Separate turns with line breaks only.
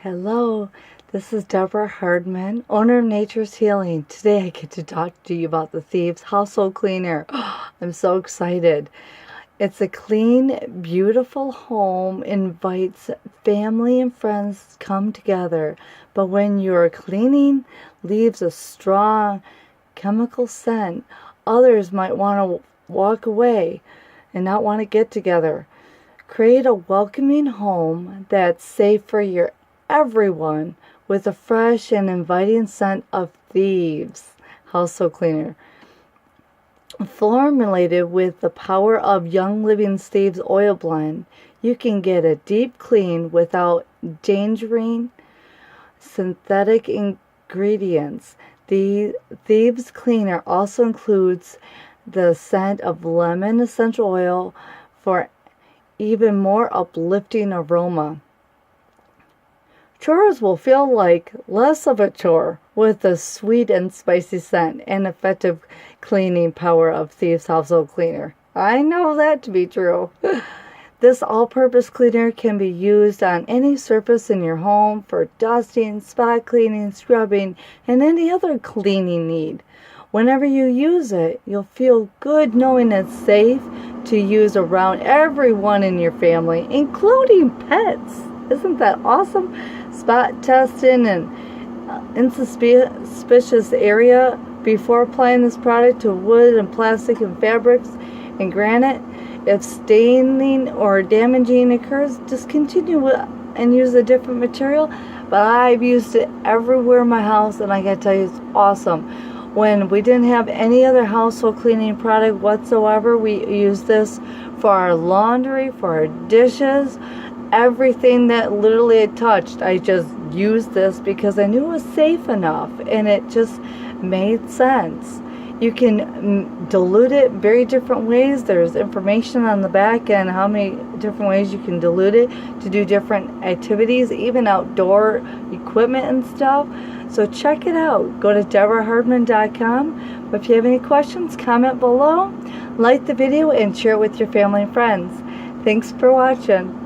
Hello, this is Deborah Hardman, owner of Nature's Healing. Today I get to talk to you about the Thieves Household Cleaner. I'm so excited. It's a clean, beautiful home, invites family and friends to come together. But when you're cleaning, leaves a strong chemical scent. Others might want to walk away and not want to get together. Create a welcoming home that's safe for everyone with a fresh and inviting scent of Thieves Household Cleaner. Formulated with the power of Young Living Thieves oil blend, you can get a deep clean without endangering synthetic ingredients. The Thieves Cleaner also includes the scent of lemon essential oil for even more uplifting aroma. Chores will feel like less of a chore with the sweet and spicy scent and effective cleaning power of Thieves Household Cleaner. I know that to be true. This all-purpose cleaner can be used on any surface in your home for dusting, spot cleaning, scrubbing, and any other cleaning need. Whenever you use it, you'll feel good knowing it's safe to use around everyone in your family, including pets. Isn't that awesome? Spot testing and inconspicuous area before applying this product to wood and plastic and fabrics and granite. If staining or damaging occurs, discontinue and use a different material. But I've used it everywhere in my house, and I gotta tell you, it's awesome. When we didn't have any other household cleaning product whatsoever, we used this for our laundry, for our dishes, everything that literally I touched. I just used this because I knew it was safe enough, and it just made sense. You can dilute it very different ways. There's information on the back and how many different ways you can dilute it to do different activities, even outdoor equipment and stuff. So check it out. Go to deborahhardman.com. But if you have any questions, comment below, like the video, and share it with your family and friends. Thanks for watching.